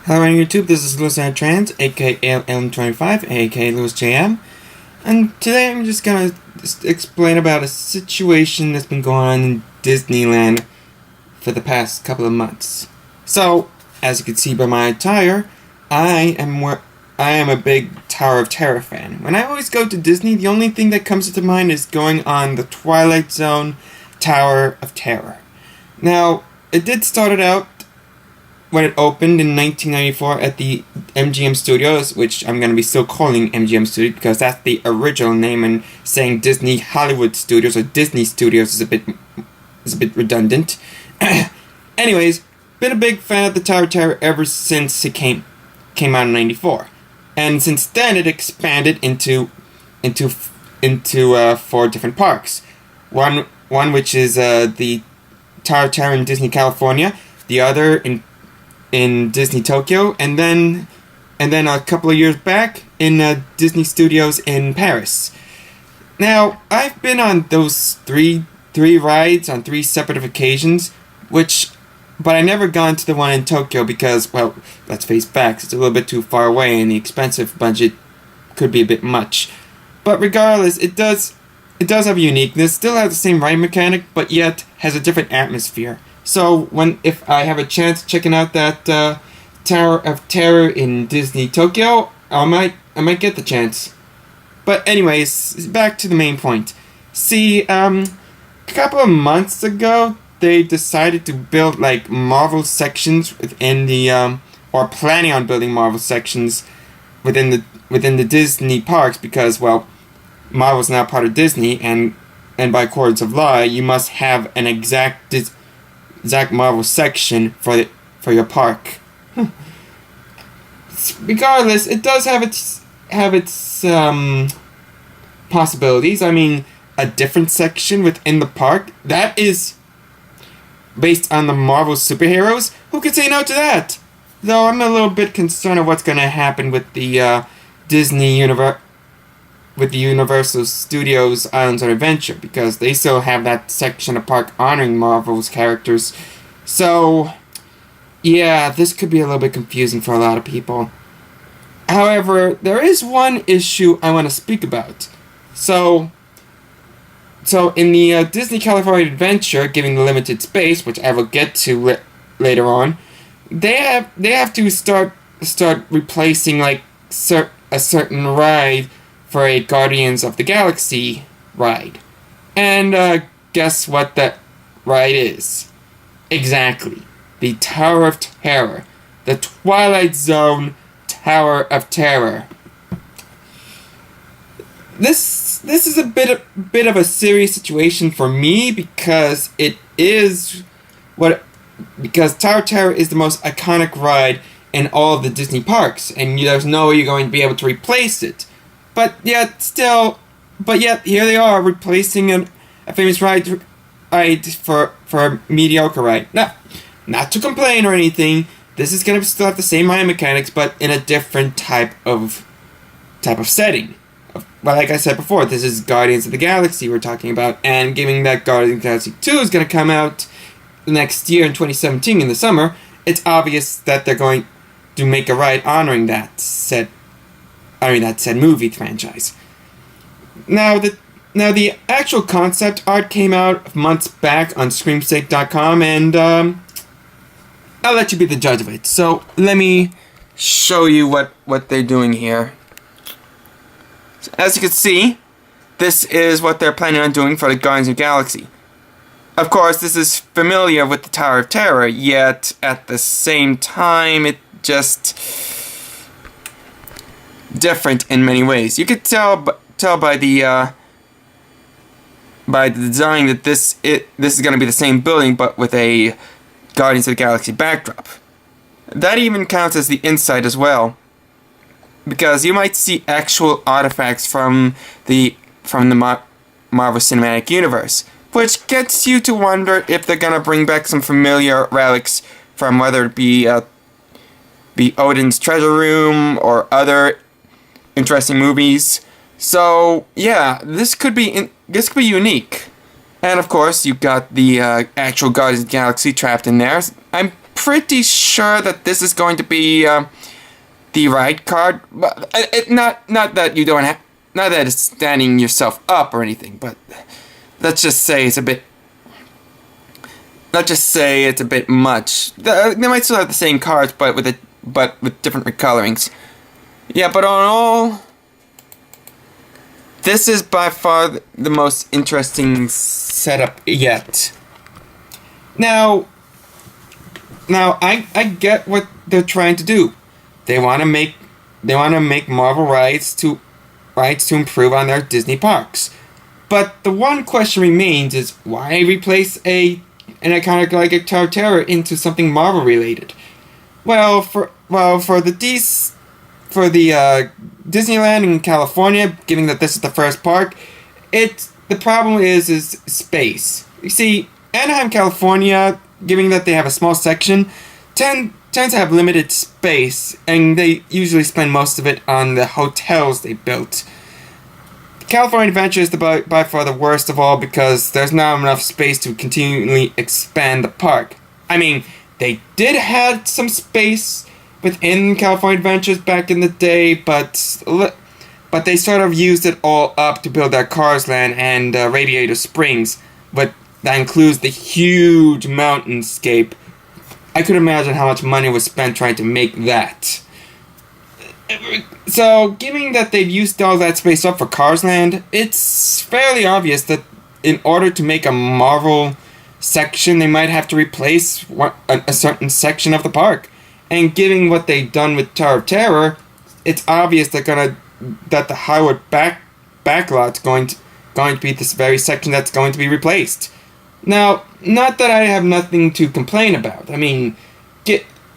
Hello on YouTube, this is Lewis Trans, aka LM25, aka Lewis JM, and today I'm just gonna explain about a situation that's been going on in Disneyland for the past couple of months. So, as you can see by my attire, I am a big Tower of Terror fan. When I always go to Disney, the only thing that comes to mind is going on the Twilight Zone Tower of Terror. Now, it did start it out when it opened in 1994 at the MGM Studios, which I'm going to be still calling MGM Studios because that's the original name, and saying Disney Hollywood Studios or Disney Studios is a bit redundant. Anyways, been a big fan of the Tower of Terror ever since it came out in 94. And since then it expanded into 4 different parks. One which is the Tower of Terror in Disney California, the other in Disney Tokyo, and then a couple of years back in Disney Studios in Paris. Now, I've been on those three rides on 3 separate occasions, but I never gone to the one in Tokyo because, well, let's face facts, it's a little bit too far away and the expensive budget could be a bit much. But regardless, it does have a uniqueness, still has the same ride mechanic, but yet has a different atmosphere. So if I have a chance checking out that Tower of Terror in Disney Tokyo, I might get the chance. But anyways, back to the main point. See, a couple of months ago, they decided to build like Marvel sections within the or planning on building Marvel sections within the Disney parks because, well, Marvel's now part of Disney, and by courts of law, you must have an exact Marvel section for your park. Regardless, it does have its possibilities. I mean, a different section within the park that is based on the Marvel superheroes. Who could say no to that? Though I'm a little bit concerned of what's going to happen with the with the Universal Studios Islands of Adventure, because they still have that section of park honoring Marvel's characters. So, yeah, this could be a little bit confusing for a lot of people. However, there is one issue I want to speak about. So in the Disney California Adventure, given the limited space, which I will get to later on, they have to start replacing like a certain ride for a Guardians of the Galaxy ride. And guess what that ride is? Exactly. The Tower of Terror. The Twilight Zone Tower of Terror. This is a bit of a serious situation for me because because Tower of Terror is the most iconic ride in all of the Disney parks, and there's no way you're going to be able to replace it. But yet, here they are replacing a famous ride for a mediocre ride. Now, not to complain or anything, this is going to still have the same ride mechanics, but in a different type of setting. But like I said before, this is Guardians of the Galaxy we're talking about, and given that Guardians of the Galaxy 2 is going to come out next year in 2017 in the summer, it's obvious that they're going to make a ride honoring that said movie franchise. Now the actual concept art came out months back on Screamsake.com, and I'll let you be the judge of it. So let me show you what they're doing here. So, as you can see, this is what they're planning on doing for the Guardians of the Galaxy. Of course, this is familiar with the Tower of Terror, yet at the same time, it just different in many ways. You could tell by the design that this is going to be the same building, but with a Guardians of the Galaxy backdrop. That even counts as the inside as well, because you might see actual artifacts from the Marvel Cinematic Universe, which gets you to wonder if they're going to bring back some familiar relics from whether it be Odin's treasure room or other interesting movies. So yeah, this could be unique. And of course, you've got the actual Guardians of the Galaxy trapped in there. I'm pretty sure that this is going to be the ride card. But not that you don't have, not that it's standing yourself up or anything, but let's just say it's a bit. Let's just say it's a bit much. They might still have the same cards, but with different recolorings. Yeah, but on all, this is by far the most interesting setup yet. Now I get what they're trying to do. They want to make Marvel rides to improve on their Disney parks. But the one question remains is why replace an iconic like a Tower of Terror into something Marvel related? Well, for the Disneyland in California, given that this is the first park, the problem is space. You see, Anaheim, California, given that they have a small section, tends to have limited space, and they usually spend most of it on the hotels they built. California Adventure is by far the worst of all because there's not enough space to continually expand the park. I mean, they did have some space within California Adventures back in the day, but they sort of used it all up to build their Cars Land and Radiator Springs, but that includes the huge mountainscape. I could imagine how much money was spent trying to make that. So, given that they've used all that space up for Cars Land, it's fairly obvious that in order to make a Marvel section, they might have to replace a certain section of the park. And given what they've done with Tower of Terror, it's obvious that the Hollywood backlot's going to be this very section that's going to be replaced. Now, not that I have nothing to complain about. I mean,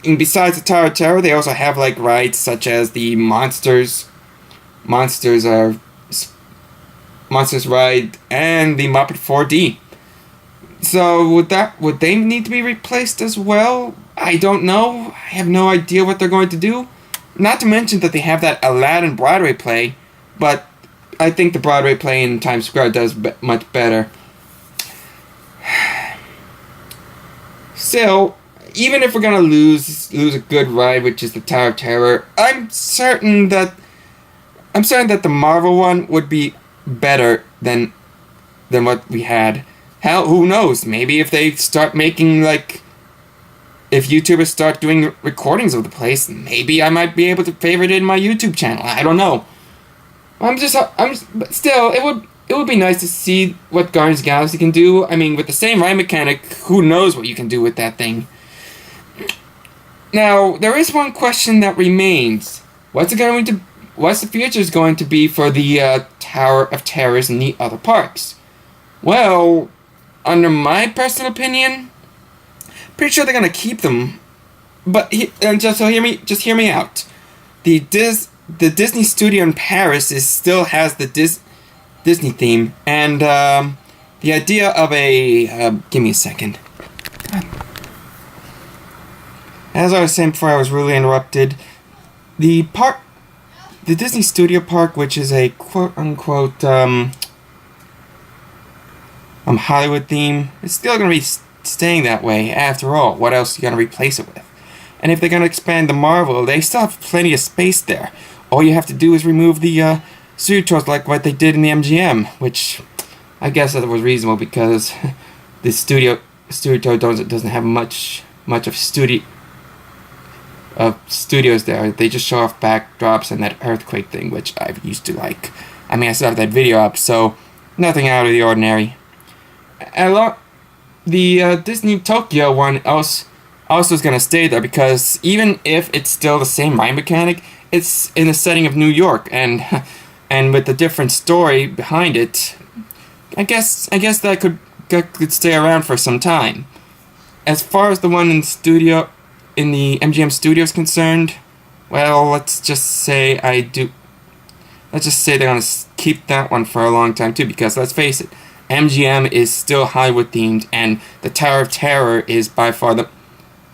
besides the Tower of Terror, they also have like rides such as the Monsters ride and the Muppet 4D. So would they need to be replaced as well? I don't know. I have no idea what they're going to do. Not to mention that they have that Aladdin Broadway play, but I think the Broadway play in Times Square does much better. Still, even if we're gonna lose a good ride, which is the Tower of Terror, I'm certain that the Marvel one would be better than what we had. Hell, who knows? Maybe if they start making if YouTubers start doing recordings of the place, maybe I might be able to favorite it in my YouTube channel. I don't know. But still, it would be nice to see what Guardians of the Galaxy can do. I mean, with the same ride mechanic, who knows what you can do with that thing. Now, there is one question that remains. What's the future going to be for the Tower of Terrors and the other parks? Well, under my personal opinion, pretty sure they're gonna keep them. But just hear me out. The Disney studio in Paris still has the Disney theme, and the idea of a give me a second. As I was saying before I was really interrupted, the Disney Studio Park, which is a quote-unquote Hollywood theme, it's still going to be staying that way after all. What else are you going to replace it with? And if they're going to expand the Marvel, they still have plenty of space there. All you have to do is remove the studio tours like what they did in the MGM, which I guess that was reasonable because the studio tour doesn't have much of studios there. They just show off backdrops and that earthquake thing, which I used to like. I mean, I still have that video up, so nothing out of the ordinary. The Disney Tokyo one also is going to stay there because even if it's still the same ride mechanic, it's in the setting of New York and with the different story behind it. I guess that could stay around for some time. As far as the one in the MGM studio is concerned, well, let's just say they're gonna keep that one for a long time too, because let's face it, MGM is still Hollywood themed, and the Tower of Terror is by far the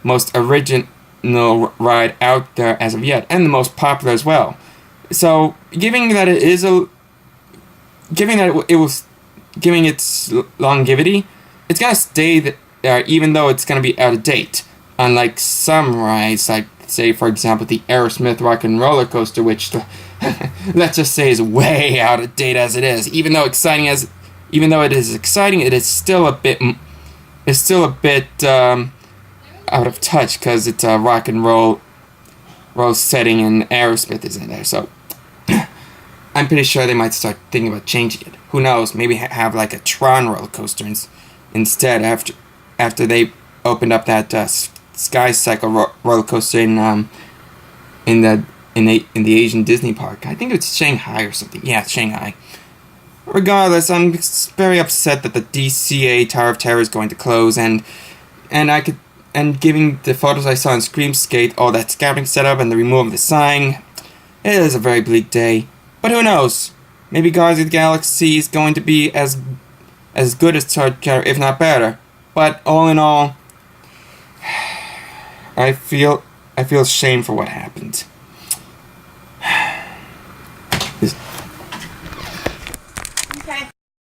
most original ride out there as of yet, and the most popular as well. So, giving its longevity, it's gonna stay there even though it's gonna be out of date. Unlike some rides, like say for example the Aerosmith Rock and Roller Coaster, which let's just say is way out of date as it is. Even though it is exciting, it is still a bit out of touch because it's a rock and roll setting and Aerosmith is in there. So I'm pretty sure they might start thinking about changing it. Who knows? Maybe have like a Tron roller coaster instead after they opened up that Sky Cycle roller coaster in the Asian Disney park. I think it's Shanghai or something. Yeah, it's Shanghai. Regardless, I'm very upset that the DCA Tower of Terror is going to close, and giving the photos I saw in Screamskate, all that scouting setup and the removal of the sign, it is a very bleak day. But who knows? Maybe Guardians of the Galaxy is going to be as good as Tower of Terror, if not better. But all in all, I feel shame for what happened.